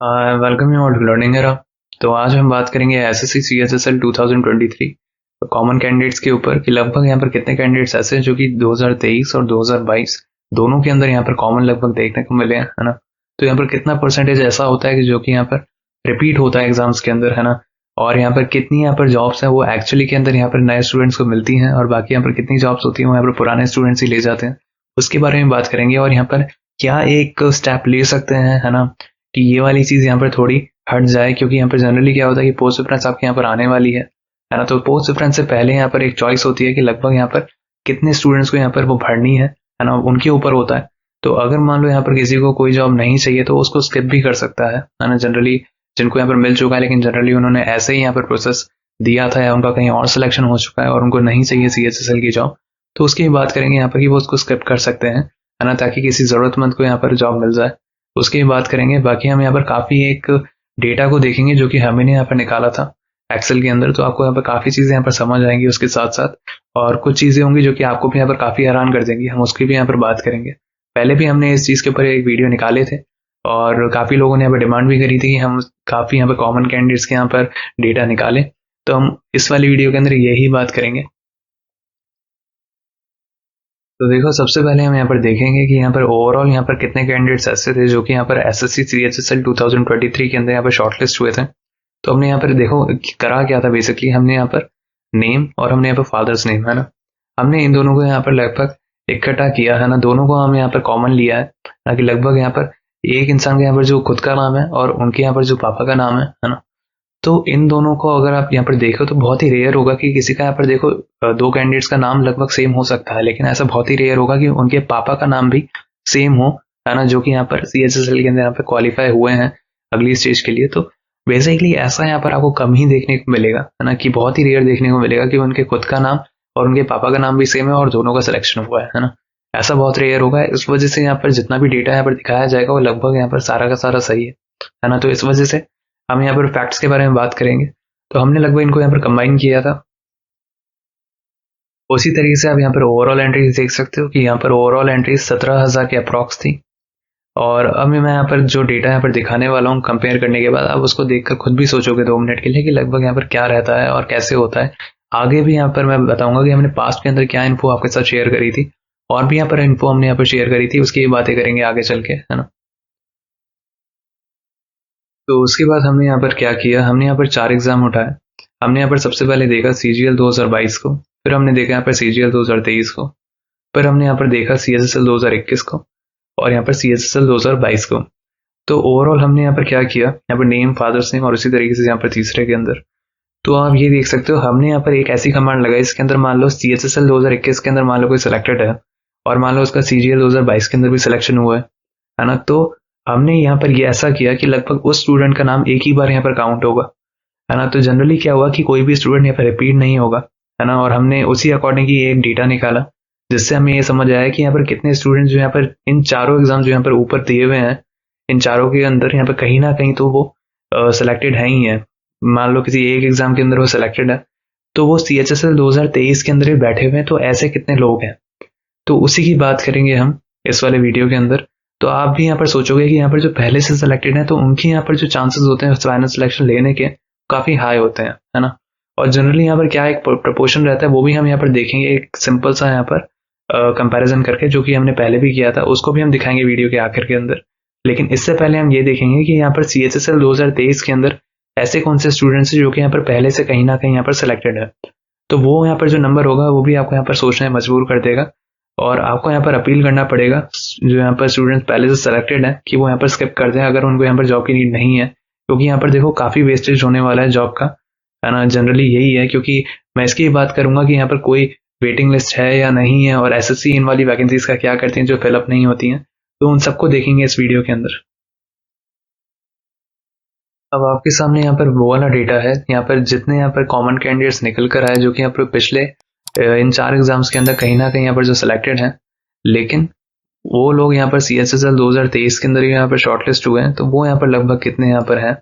Welcome you all to learning era. तो आज हम बात करेंगे एसएससी सीएचएसएल 2023 कॉमन कैंडिडेट्स के ऊपर कि लगभग यहाँ पर कितने कैंडिडेट्स ऐसे हैं जो कि 2023 और 2022 दोनों के अंदर यहाँ पर कॉमन लगभग देखने को मिले हैं, है ना। तो यहाँ पर कितना परसेंटेज ऐसा होता है कि जो कि यहाँ पर रिपीट होता है एग्जाम्स के अंदर, है ना। और यहाँ पर कितनी यहाँ पर जॉब्स हैं वो एक्चुअली के अंदर यहाँ पर नए स्टूडेंट्स को मिलती हैं, और बाकी यहाँ पर कितनी जॉब्स होती हैं वो यहाँ पर पुराने स्टूडेंट्स ही ले जाते हैं, उसके बारे में बात करेंगे। और यहाँ पर क्या एक स्टेप ले सकते हैं, है ना, कि ये वाली चीज यहाँ पर थोड़ी हट जाए, क्योंकि यहाँ पर जनरली क्या होता है कि पोस्ट प्रेफरेंस आपके यहाँ पर आने वाली है ना। तो पोस्ट प्रेफरेंस से पहले यहाँ पर एक चॉइस होती है कि लगभग यहाँ पर कितने स्टूडेंट्स को यहाँ पर वो भरनी है ना, उनके ऊपर होता है। तो अगर मान लो यहाँ पर किसी को कोई जॉब नहीं चाहिए तो उसको स्किप भी कर सकता है ना। जनरली जिनको यहाँ पर मिल चुका है, लेकिन जनरली उन्होंने ऐसे ही यहाँ पर प्रोसेस दिया था या उनका कहीं और सिलेक्शन हो चुका है और उनको नहीं चाहिए सीएचएसएल की जॉब, तो उसकी बात करेंगे यहाँ पर कि वो उसको स्किप कर सकते हैं, है ना, ताकि किसी जरूरतमंद को यहाँ पर जॉब मिल जाए। उसकी बात करेंगे। बाकी हम यहाँ पर काफी एक डेटा को देखेंगे जो कि हमने यहाँ पर निकाला था एक्सेल के अंदर, तो आपको यहाँ पर काफी चीजें यहाँ पर समझ आएंगी उसके साथ साथ, और कुछ चीजें होंगी जो कि आपको भी यहाँ पर काफी हैरान कर देंगी, हम उसकी भी यहाँ पर बात करेंगे। पहले भी हमने इस चीज के ऊपर एक वीडियो निकाले थे और काफी लोगों ने यहाँ पर डिमांड भी करी थी कि हम काफी यहाँ पर कॉमन कैंडिडेट्स के यहाँ पर डेटा निकालें, तो हम इस वाली वीडियो के अंदर यही बात करेंगे। तो देखो, सबसे पहले हम यहाँ पर देखेंगे कि यहाँ पर ओवरऑल यहाँ पर कितने कैंडिडेट्स ऐसे थे जो कि यहाँ पर एसएससी सीएचएसएल 2023 के अंदर यहाँ पर शॉर्टलिस्ट हुए थे। तो हमने यहाँ पर देखो करा क्या था, बेसिकली हमने यहाँ पर नेम और हमने यहाँ पर फादर्स नेम, है ना, हमने इन दोनों को यहाँ पर लगभग इकट्ठा किया, है ना। दोनों को हम यहाँ पर कॉमन लिया है, ताकि लगभग यहाँ पर एक इंसान के यहाँ पर जो खुद का नाम है और उनके यहाँ पर जो पापा का नाम है ना। तो इन दोनों को अगर आप यहाँ पर देखो तो बहुत ही रेयर होगा कि किसी का यहाँ पर देखो दो कैंडिडेट्स का नाम लगभग सेम हो सकता है, लेकिन ऐसा बहुत ही रेयर होगा कि उनके पापा का नाम भी सेम हो, है ना, जो कि यहाँ पर सीएचएसएल के अंदर यहाँ पर क्वालिफाई हुए हैं अगली स्टेज के लिए। तो बेसिकली ऐसा यहाँ पर आपको कम ही देखने को मिलेगा, है ना, कि बहुत ही रेयर देखने को मिलेगा कि उनके खुद का नाम और उनके पापा का नाम भी सेम है और दोनों का सिलेक्शन हुआ है ना। ऐसा बहुत रेयर होगा। इस वजह से यहाँ पर जितना भी डेटा यहाँ पर दिखाया जाएगा वो लगभग यहाँ पर सारा का सारा सही है ना। तो इस वजह से हम यहाँ पर फैक्ट्स के बारे में बात करेंगे। तो हमने लगभग इनको यहाँ पर कंबाइन किया था। उसी तरीके से आप यहाँ पर ओवरऑल एंट्रीज देख सकते हो कि यहाँ पर ओवरऑल एंट्रीज 17,000 के अप्रॉक्स थी। और अब मैं यहाँ पर जो डेटा यहाँ पर दिखाने वाला हूँ कंपेयर करने के बाद आप उसको देखकर खुद भी सोचोगे 2 मिनट के लिए कि लगभग यहाँ पर क्या रहता है और कैसे होता है। आगे भी यहाँ पर मैं बताऊंगा कि हमने पास्ट के अंदर क्या इन्फो आपके साथ शेयर करी थी, और भी यहाँ पर इन्फो हमने यहाँ पर शेयर करी थी, उसकी बातें करेंगे आगे चल के, है ना। तो उसके बाद हमने यहाँ पर क्या किया, हमने यहाँ पर 4 एग्जाम उठाए। हमने यहाँ पर सबसे पहले देखा सीजीएल 2022 को, फिर हमने देखा यहाँ पर सीजीएल 2023 को, फिर हमने यहाँ पर देखा सीएसएसएल 2021 को, और यहाँ पर सीएसएसएल 2022 को। तो ओवरऑल हमने यहाँ पर क्या किया, यहाँ पर नेम, फादर्स नेम, और उसी तरीके से यहाँ पर तीसरे के अंदर तो आप ये देख सकते हो हमने यहाँ पर एक ऐसी कमांड लगाई इसके अंदर मान लो सीएसएसएल 2021 के अंदर मान लो कोई सिलेक्टेड है और मान लो उसका सीजीएल 2022 के अंदर भी सिलेक्शन हुआ है ना। तो हमने यहाँ पर ये ऐसा किया कि लगभग उस स्टूडेंट का नाम एक ही बार यहाँ पर काउंट होगा, है ना। तो जनरली क्या हुआ कि कोई भी स्टूडेंट यहाँ पर रिपीट नहीं होगा, है ना। और हमने उसी अकॉर्डिंग ही एक डेटा निकाला जिससे हमें ये समझ आया कि यहाँ पर कितने स्टूडेंट जो यहाँ पर इन चारों एग्जाम जो यहाँ पर ऊपर दिए हुए हैं, इन चारों के अंदर यहाँ पर कहीं ना कहीं तो वो सिलेक्टेड है ही है। मान लो किसी एक एग्जाम के अंदर वो सिलेक्टेड है तो वो सीएचएसएल 2023 के अंदर भी बैठे हुए हैं, तो ऐसे कितने लोग हैं, तो उसी की बात करेंगे हम इस वाले वीडियो के अंदर। तो आप भी यहाँ पर सोचोगे कि यहाँ पर जो पहले से सिलेक्टेड है तो उनके यहाँ पर जो चांसेस होते हैं फाइनल सिलेक्शन लेने के काफी हाई होते हैं, है ना। और जनरली यहाँ पर क्या एक प्रपोर्शन रहता है वो भी हम यहाँ पर देखेंगे, एक सिंपल सा यहाँ पर कंपैरिजन करके, जो कि हमने पहले भी किया था, उसको भी हम दिखाएंगे वीडियो के आखिर के अंदर। लेकिन इससे पहले हम ये देखेंगे कि यहाँ पर सीएचएसएल 2023 के अंदर ऐसे कौन से स्टूडेंट्स हैं जो कि यहाँ पर पहले से कहीं ना कहीं यहाँ पर सिलेक्टेड है। तो वो यहाँ पर जो नंबर होगा वो भी आपको यहाँ पर सोचने मजबूर कर देगा, और आपको यहाँ पर अपील करना पड़ेगा जो यहाँ पर स्टूडेंट्स पहले से सिलेक्टेड है कि वो यहाँ पर स्किप कर दें अगर उनको यहाँ पर जॉब की नीड नहीं है, क्योंकि यहाँ पर देखो काफी वेस्टेज होने वाला है जॉब का, है ना। जनरली यही है, क्योंकि मैं इसकी बात करूंगा कि यहाँ पर कोई वेटिंग लिस्ट है या नहीं है, और एसएससी इन वाली वैकेंसीज का क्या करती हैं जो फिलअप नहीं होती हैं, तो उन सबको देखेंगे इस वीडियो के अंदर। अब आपके सामने यहाँ पर वो वाला डेटा है, यहाँ पर जितने यहाँ पर कॉमन कैंडिडेट्स निकल कर आए जो कि यहाँ पर पिछले इन 4 एग्जाम्स के अंदर कहीं ना कहीं यहाँ पर जो सिलेक्टेड हैं, लेकिन वो लोग यहाँ पर सीएचएसएल 2023 के अंदर यहाँ पर शॉर्टलिस्ट हुए हैं, तो वो यहाँ पर लगभग कितने यहाँ पर हैं,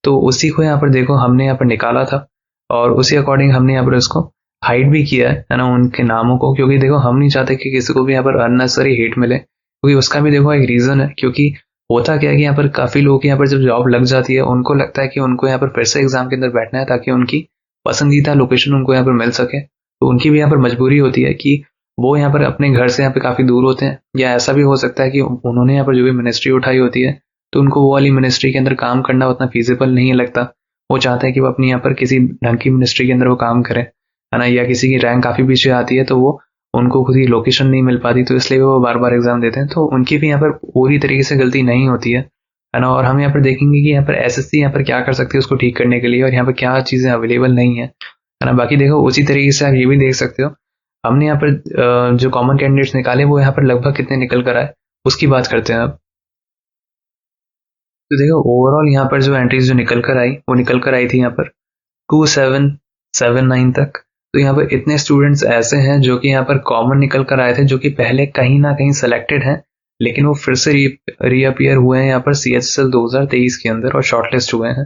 तो उसी को यहाँ पर देखो हमने यहाँ पर निकाला था, और उसी अकॉर्डिंग हमने यहाँ पर उसको हाइड भी किया है ना उनके नामों को, क्योंकि देखो हम नहीं चाहते कि किसी को भी यहाँ पर अननेसेसरी हेट मिले, क्योंकि उसका भी देखो एक रीजन है, क्योंकि होता क्या है कि यहाँ पर काफ़ी लोगों की यहाँ पर जब जॉब लग जाती है, उनको लगता है कि उनको यहाँ पर फिर से एग्ज़ाम के अंदर बैठना है ताकि उनकी पसंदीदा लोकेशन उनको यहाँ पर मिल सके। तो उनकी भी यहाँ पर मजबूरी होती है कि वो यहाँ पर अपने घर से यहाँ पे काफ़ी दूर होते हैं, या ऐसा भी हो सकता है कि उन्होंने यहाँ पर जो भी मिनिस्ट्री उठाई होती है, तो उनको वो वाली मिनिस्ट्री के अंदर काम करना उतना फ़ीज़िबल नहीं लगता। वो चाहते हैं कि वो अपनी यहाँ पर किसी ढंग की मिनिस्ट्री के अंदर वो काम करें, है ना? या किसी की रैंक काफ़ी पीछे आती है तो वो उनको खुद ही लोकेशन नहीं मिल पाती, तो इसलिए वो बार-बार एग्ज़ाम देते हैं। तो उनकी भी यहाँ पर पूरी तरीके से गलती नहीं होती है ना? और हम यहाँ पर देखेंगे कि यहाँ पर एसएससी यहाँ पर क्या कर सकती है उसको ठीक करने के लिए, और यहाँ पर क्या चीज़ें अवेलेबल नहीं है ना? बाकी देखो उसी तरीके से आप ये भी देख सकते हो, हमने यहाँ पर जो कॉमन कैंडिडेट्स निकाले वो यहाँ पर लगभग कितने निकल कर आए, उसकी बात करते हैं अब। तो देखो ओवरऑल यहाँ पर जो एंट्रीज जो निकल कर आई, वो निकल कर आई थी यहाँ पर 2779 तक। तो यहाँ पर इतने स्टूडेंट्स ऐसे हैं जो कि यहाँ पर कॉमन निकल कर आए थे, जो कि पहले कहीं ना कहीं सेलेक्टेड हैं, लेकिन वो फिर से रीअपियर हुए हैं यहाँ पर CHSL 2023 के अंदर और शॉर्टलिस्ट हुए हैं।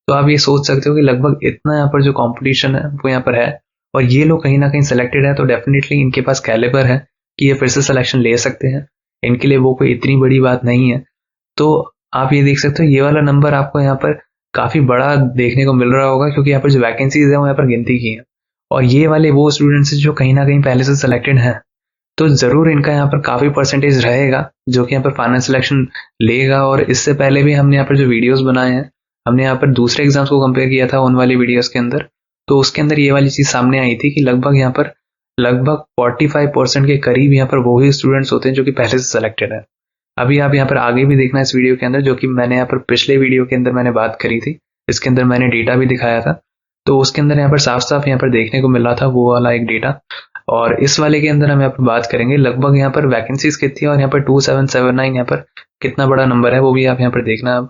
तो आप ये सोच सकते हो कि लगभग इतना यहाँ पर जो कंपटीशन है वो यहाँ पर है, और ये लोग कहीं ना कहीं सेलेक्टेड है, तो डेफिनेटली इनके पास कैलिबर है कि ये फिर से सिलेक्शन ले सकते हैं। इनके लिए वो कोई इतनी बड़ी बात नहीं है। तो आप ये देख सकते हो ये वाला नंबर आपको यहाँ पर काफ़ी बड़ा देखने को मिल रहा होगा, क्योंकि यहाँ पर जो वैकेंसीज है वो यहाँ पर गिनती की है, और ये वाले वो स्टूडेंट्स जो कहीं ना कहीं पहले से सिलेक्टेड हैं। तो ज़रूर इनका यहाँ पर काफ़ी परसेंटेज रहेगा जो कि यहाँ पर फाइनल सिलेक्शन लेगा। और इससे पहले भी हमने यहाँ पर जो वीडियोस बनाए हैं, हमने यहाँ पर दूसरे एग्जाम्स को कंपेयर किया था उन वाली वीडियोस के अंदर, तो उसके अंदर ये वाली चीज़ सामने आई थी कि लगभग यहाँ पर लगभग 45% के करीब यहाँ पर वही स्टूडेंट्स होते हैं जो कि पहले से सिलेक्टेड है। अभी आप यहाँ पर आगे भी देखना इस वीडियो के अंदर, जो कि मैंने यहाँ पर पिछले वीडियो के अंदर मैंने बात करी थी, इसके अंदर मैंने डेटा भी दिखाया था। तो उसके अंदर यहाँ पर साफ साफ यहाँ पर देखने को मिल रहा था वो वाला एक डेटा, और इस वाले के अंदर हम यहाँ पर बात करेंगे लगभग यहाँ पर वैकेंसीज कितनी है, और यहाँ पर 2779 यहाँ पर कितना बड़ा नंबर है वो भी आप यहाँ पर देखना। अब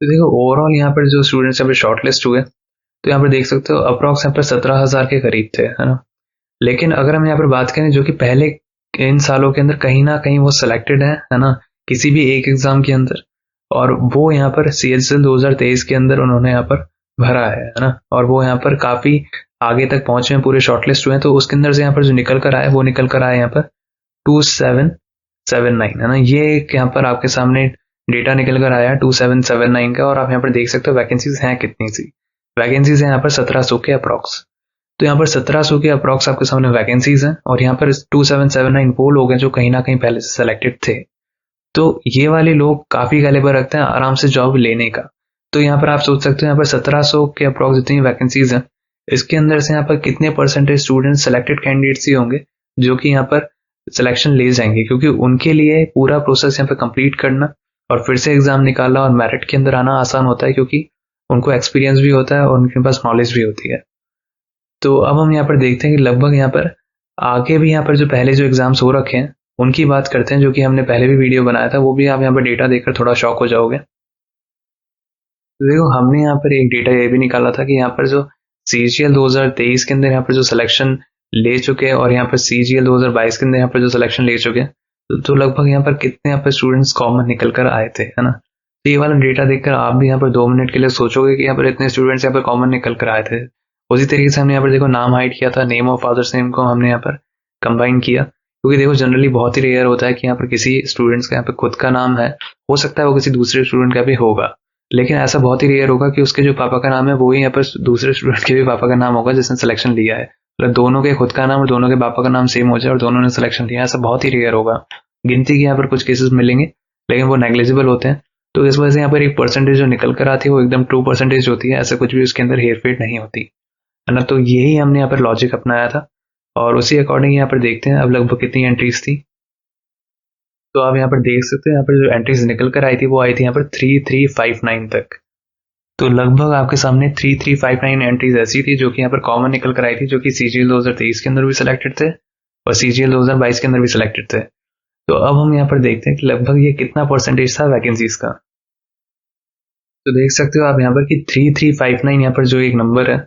तो देखो ओवरऑल यहाँ पर जो स्टूडेंट्स यहाँ पर शॉर्ट लिस्ट हुए, तो यहाँ पर देख सकते हो अप्रॉक्स यहाँ पर 17,000 के करीब थे, है ना? लेकिन अगर हम यहाँ पर बात करें जो कि पहले इन सालों के अंदर कहीं ना कहीं वो सिलेक्टेड है ना, किसी भी एक एग्जाम के अंदर, और वो यहाँ पर CHSL 2023 के अंदर उन्होंने यहाँ पर भरा है ना, और वो यहाँ पर काफी आगे तक पहुंचे हैं, पूरे शॉर्टलिस्ट हुए हैं। तो उसके अंदर से यहाँ पर जो निकल कर आया वो निकल कर आया यहाँ पर 2779, है ना? ये एक यहाँ पर आपके सामने डेटा निकल कर आया 2779 का, और आप यहाँ पर देख सकते हो वैकेंसीज हैं कितनी सी। वैकेंसीज हैं यहाँ पर 1700 के अप्रॉक्स। तो यहाँ पर 1700 के अप्रॉक्स आपके सामने वैकेंसीज हैं, और यहाँ पर 2779 वो लोग हैं जो कहीं ना कहीं पहले से सेलेक्टेड थे। तो ये वाले लोग काफी कैलिबर रखते हैं आराम से जॉब लेने का। तो यहाँ पर आप सोच सकते हो यहाँ पर 1700 के अप्रॉक्स जितनी वैकेंसीज हैं, इसके अंदर से यहाँ पर कितने परसेंटेज स्टूडेंट सेलेक्टेड कैंडिडेट्स ही होंगे जो कि यहाँ पर सिलेक्शन ले जाएंगे, क्योंकि उनके लिए पूरा प्रोसेस यहाँ पर कंप्लीट करना और फिर से एग्जाम निकालना और मेरिट के अंदर आना आसान होता है, क्योंकि उनको एक्सपीरियंस भी होता है और उनके पास नॉलेज भी होती है। तो अब हम यहाँ पर देखते हैं कि लगभग यहाँ पर आगे भी यहाँ पर जो पहले जो एग्जाम्स हो रखे हैं उनकी बात करते हैं, जो कि हमने पहले भी वीडियो बनाया था, वो भी आप यहाँ पर डेटा देखकर थोड़ा शॉक हो जाओगे। तो देखो हमने यहाँ पर एक डेटा ये भी निकाला था कि यहाँ पर जो CGL 2023 के अंदर यहाँ पर जो सिलेक्शन ले चुके हैं, और यहाँ पर CGL 2022 के अंदर यहाँ पर जो सिलेक्शन ले चुके हैं, तो लगभग यहाँ पर कितने यहाँ पर स्टूडेंट्स कॉमन निकल कर आए थे, है ना? तो ये वाला डेटा देखकर आप भी यहाँ पर 2 मिनट के लिए सोचोगे कि यहाँ पर इतने स्टूडेंट्स यहाँ पर कॉमन निकल कर आए थे। उसी तरीके से हमने यहाँ पर देखो नाम हाइड किया था, नेम और फादर्स नेम को हमने यहाँ पर कंबाइन किया, क्योंकि देखो जनरली बहुत ही रेयर होता है कि यहाँ पर किसी स्टूडेंट्स का यहाँ पर खुद का नाम है, हो सकता है वो किसी दूसरे स्टूडेंट का भी होगा, लेकिन ऐसा बहुत ही रेयर होगा कि उसके जो पापा का नाम है वो ही यहाँ पर दूसरे स्टूडेंट के भी पापा का नाम होगा जिसने सिलेक्शन लिया है, मतलब दोनों के खुद का नाम और दोनों के पापा का नाम सेम हो जाए और दोनों ने सिलेक्शन लिया है। ऐसा बहुत ही रेयर होगा, गिनती के यहाँ पर कुछ केसेस मिलेंगे लेकिन वो नेग्लिजिबल होते हैं। तो इस वजह से यहाँ पर एक परसेंटेज जो निकल कर आती है वो एकदम ट्रू परसेंटेज होती है, ऐसा कुछ भी उसके अंदर हेर फेर नहीं होती, है ना? तो यही हमने यहाँ पर लॉजिक अपनाया था, और उसी अकॉर्डिंग यहाँ पर देखते हैं अब लगभग कितनी एंट्रीज थी। तो आप यहाँ पर देख सकते हैं यहाँ पर जो एंट्रीज निकल कर आई थी वो आई थी यहाँ पर 3359 तक। तो लगभग आपके सामने 3359 एंट्रीज ऐसी थी जो कि यहाँ पर कॉमन निकल कर आई थी, जो कि CGL 2023 के अंदर भी सिलेक्टेड थे और CGL 2022 के अंदर भी सिलेक्टेड थे। तो अब हम यहाँ पर देखते हैं कि लगभग ये कितना परसेंटेज था वैकेंसीज का। तो देख सकते हो आप यहाँ पर कि 3359 यहाँ पर जो एक नंबर है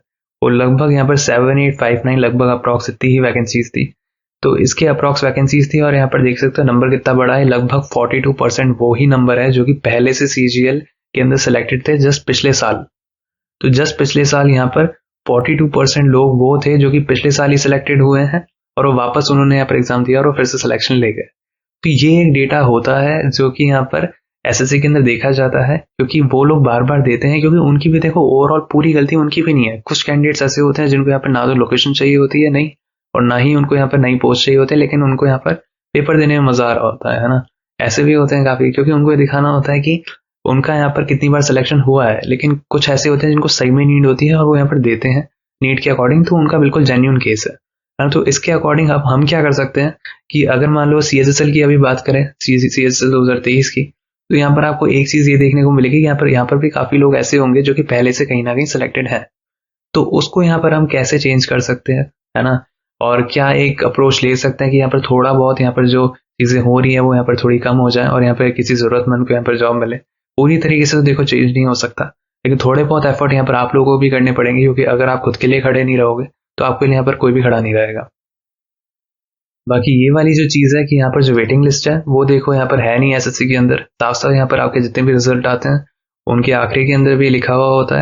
वो लगभग यहाँ पर 7859 लगभग अप्रॉक्स इतनी ही वैकेंसीज थी। तो इसके अप्रॉक्स वैकेंसीज थी, और यहाँ पर देख सकते हो नंबर कितना बड़ा है, लगभग 42% वो ही नंबर है जो कि पहले से CGL के अंदर सिलेक्टेड थे जस्ट पिछले साल। तो जस्ट पिछले साल यहाँ पर 42% लोग वो थे जो कि पिछले साल ही सिलेक्टेड हुए हैं, और वो वापस उन्होंने यहाँ पर एग्जाम दिया और वो फिर से सिलेक्शन ले गए। तो ये एक डेटा होता है जो कि यहाँ पर एसएससी के अंदर देखा जाता है, क्योंकि वो लोग बार बार देते हैं, क्योंकि उनकी भी देखो ओवरऑल पूरी गलती उनकी भी नहीं है। कुछ कैंडिडेट्स ऐसे होते हैं जिनको यहाँ पर ना तो लोकेशन चाहिए होती है नहीं, और ना ही उनको यहाँ पर नई पोस्ट चाहिए होती है, लेकिन उनको यहाँ पर पेपर देने में मजा आ रहा होता है ना। ऐसे भी होते हैं काफी, क्योंकि उनको ये दिखाना होता है कि उनका यहाँ पर कितनी बार सिलेक्शन हुआ है। लेकिन कुछ ऐसे होते हैं जिनको सही में नीड होती है और वो यहाँ पर देते हैं नीड के अकॉर्डिंग, तो उनका बिल्कुल जेन्युइन केस है ना। तो इसके अकॉर्डिंग अब हम क्या कर सकते हैं कि अगर मान लो CHSL की अभी बात करें, CHSL 2023 की, तो यहाँ पर आपको एक चीज ये देखने को मिलेगी कि यहाँ पर भी काफी लोग ऐसे होंगे जो कि पहले से कहीं ना कहीं सिलेक्टेड है। तो उसको यहाँ पर हम कैसे चेंज कर सकते हैं, है ना, और क्या एक अप्रोच ले सकते हैं कि यहाँ पर थोड़ा बहुत यहाँ पर जो चीजें हो रही है वो यहाँ पर थोड़ी कम हो जाए और यहाँ पर किसी जरूरतमंद को यहाँ पर जॉब मिले। पूरी तरीके से तो देखो चेंज नहीं हो सकता, लेकिन थोड़े बहुत एफर्ट यहाँ पर आप लोगों को भी करने पड़ेंगे, क्योंकि अगर आप खुद के लिए खड़े नहीं रहोगे तो आपके लिए यहाँ पर कोई भी खड़ा नहीं रहेगा। बाकी ये वाली जो चीज है कि यहाँ पर जो वेटिंग लिस्ट है वो देखो यहाँ पर है नहीं एसएससी के अंदर। साफ साफ यहाँ पर आपके जितने भी रिजल्ट आते हैं उनके आखिरी के अंदर भी लिखा हुआ होता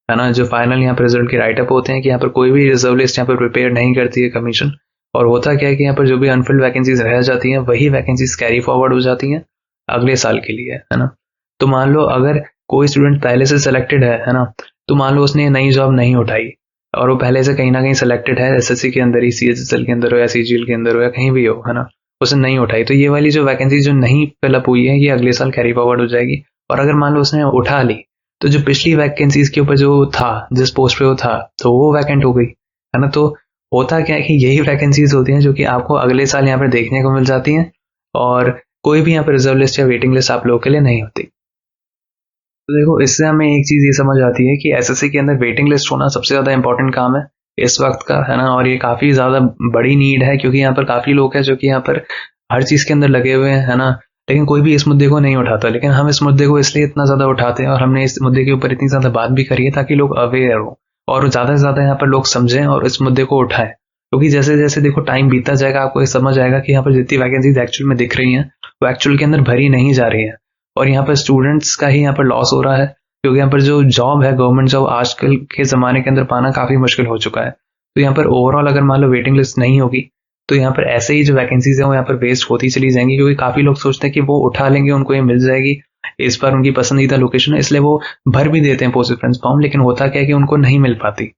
है ना, जो फाइनल यहाँ पर रिजल्ट के राइटअप होते हैं कि यहाँ पर कोई भी रिजर्व लिस्ट यहाँ पर प्रिपेयर नहीं करती है कमीशन। और होता क्या है कि यहाँ पर जो भी अनफिल्ड वैकेंसीज रह जाती हैं वही वैकेंसीज कैरी फॉरवर्ड हो जाती हैं अगले साल के लिए, है ना। तो मान लो अगर कोई स्टूडेंट पहले से सिलेक्टेड है ना, तो मान लो उसने नई जॉब नहीं उठाई और वो पहले से कहीं ना कहीं सिलेक्टेड है एसएससी के अंदर ही, CHSL के अंदर हो या CGL के अंदर हो या कहीं भी हो, है ना, उसने नहीं उठाई, तो ये वाली जो वैकेंसी जो नहीं फिलअप हुई है ये अगले साल कैरी फॉरवर्ड हो जाएगी। और अगर मान लो उसने उठा ली तो जो पिछली वैकेंसीज के ऊपर जो था, जिस पोस्ट पे वो था, तो वो वैकेंट हो गई, है ना। तो होता क्या है कि यही वैकेंसीज होती हैं जो कि आपको अगले साल यहाँ पर देखने को मिल जाती हैं, और कोई भी यहाँ पर रिजर्व लिस्ट या वेटिंग लिस्ट आप लोगों के लिए नहीं होती। तो देखो इससे हमें एक चीज ये समझ आती है कि एसएससी के अंदर वेटिंग लिस्ट होना सबसे ज्यादा इंपॉर्टेंट काम है इस वक्त का, है ना। और ये काफी ज्यादा बड़ी नीड है, क्योंकि यहाँ पर काफी लोग हैं जो कि यहाँ पर हर चीज के अंदर लगे हुए हैं, है ना, लेकिन कोई भी इस मुद्दे को नहीं उठाता। लेकिन हम इस मुद्दे को इसलिए इतना ज्यादा उठाते हैं और हमने इस मुद्दे के ऊपर इतनी ज्यादा बात भी करी है ताकि लोग अवेयर हो और ज्यादा से ज्यादा यहाँ पर लोग समझें और इस मुद्दे को उठाएं। क्योंकि जैसे जैसे देखो टाइम बीतता जाएगा आपको ये समझ आएगा कि यहाँ पर जितनी वैकेंसीज एक्चुअल में दिख रही हैं वो एक्चुअल के अंदर भरी नहीं जा रही है, और यहाँ पर स्टूडेंट्स का ही यहाँ पर लॉस हो रहा है, क्योंकि यहाँ पर जो जॉब है गवर्नमेंट जॉब आजकल के ज़माने के अंदर पाना काफ़ी मुश्किल हो चुका है। तो यहाँ पर ओवरऑल अगर मान लो वेटिंग लिस्ट नहीं होगी तो यहाँ पर ऐसे ही जो वैकेंसीज है वो यहाँ पर वेस्ट होती चली जाएंगी, क्योंकि काफ़ी लोग सोचते हैं कि वो उठा लेंगे उनको ये मिल जाएगी, इस बार उनकी पसंदीदा लोकेशन है, इसलिए वो भर भी देते हैं पोस्ट प्रेफरेंस फॉर्म। लेकिन होता क्या है कि उनको नहीं मिल पाती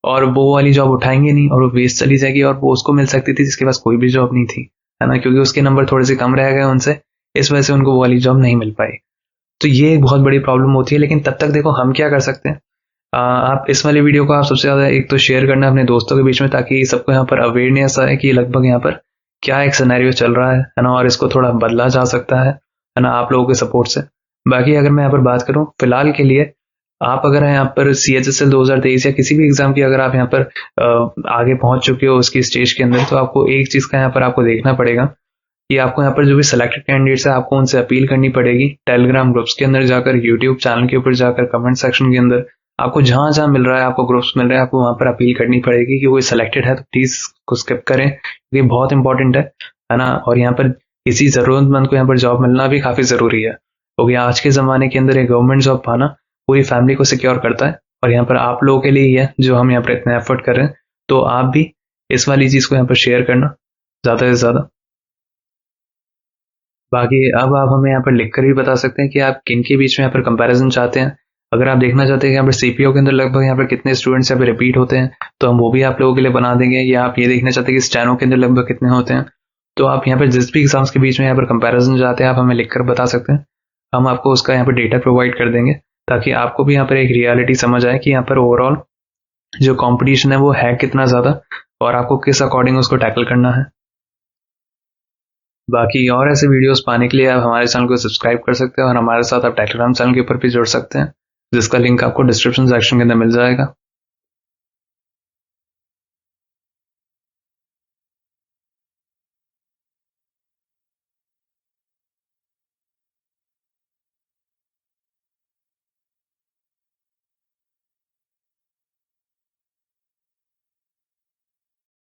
और वो वाली जॉब उठाएंगे नहीं और वो वेस्ट चली जाएगी, और वो उसको मिल सकती थी जिसके पास कोई भी जॉब नहीं थी, है ना, क्योंकि उसके नंबर थोड़े से कम रह गए उनसे, इस वजह से उनको वो वाली जॉब नहीं मिल पाई। तो ये एक बहुत बड़ी प्रॉब्लम होती है। लेकिन तब तक देखो हम क्या कर सकते हैं, आप इस वाली वीडियो को आप सबसे ज़्यादा एक तो शेयर करना अपने दोस्तों के बीच में, ताकि सबको यहाँ पर अवेयरनेस आए कि लगभग यहाँ पर क्या एक सिनेरियो चल रहा है ना, और इसको थोड़ा बदला जा सकता है ना, आप लोगों के सपोर्ट से। बाकी अगर मैं यहाँ पर बात करूँ फिलहाल के लिए, आप अगर यहाँ पर CHSL 2023 या किसी भी एग्जाम की अगर आप यहाँ पर आगे पहुंच चुके हो उसकी स्टेज के अंदर, तो आपको एक चीज़ का यहाँ पर आपको देखना पड़ेगा कि आपको यहाँ पर जो भी सिलेक्टेड कैंडिडेट्स है आपको उनसे अपील करनी पड़ेगी, टेलीग्राम ग्रुप्स के अंदर जाकर, यूट्यूब चैनल के ऊपर जाकर, कमेंट सेक्शन के अंदर, आपको जहां जहां मिल रहा है, आपको ग्रुप्स मिल रहे हैं, आपको वहां पर अपील करनी पड़ेगी कि कोई सिलेक्टेड है तो प्लीज को स्किप करें, ये बहुत इंपॉर्टेंट है ना। और यहाँ पर किसी जरूरतमंद को यहाँ पर जॉब मिलना भी काफी जरूरी है, क्योंकि आज के जमाने के अंदर एक गवर्नमेंट जॉब पाना पूरी फैमिली को सिक्योर करता है, और यहाँ पर आप लोगों के लिए ही है जो हम यहाँ पर इतना एफर्ट कर रहे हैं। तो आप भी इस वाली चीज को यहाँ पर शेयर करना ज्यादा से ज्यादा। बाकी अब आप हमें यहाँ पर लिखकर भी बता सकते हैं कि आप किन के बीच में यहाँ पर कंपैरिजन चाहते हैं। अगर आप देखना चाहते हैं कि यहाँ पर सीपीओ के अंदर लगभग यहाँ पर कितने स्टूडेंट्स यहाँ पर रिपीट होते हैं, तो हम वो भी आप लोगों के लिए बना देंगे। या आप ये देखना चाहते हैं कि स्टेनो के अंदर लगभग कितने होते हैं, तो आप यहाँ पर जिस भी एग्जाम्स के बीच में यहाँ पर कंपैरिजन चाहते हैं आप हमें लिखकर बता सकते हैं। हम आपको उसका यहाँ पर डेटा प्रोवाइड कर देंगे, ताकि आपको भी यहाँ पर एक रियलिटी समझ आए कि यहाँ पर ओवरऑल जो कॉम्पिटिशन है वो है कितना ज़्यादा, और आपको किस अकॉर्डिंग उसको टैकल करना है। बाकी और ऐसे वीडियोस पाने के लिए आप हमारे चैनल को सब्सक्राइब कर सकते हैं, और हमारे साथ आप टेलीग्राम चैनल के ऊपर भी जुड़ सकते हैं, जिसका लिंक आपको डिस्क्रिप्शन सेक्शन के अंदर मिल जाएगा।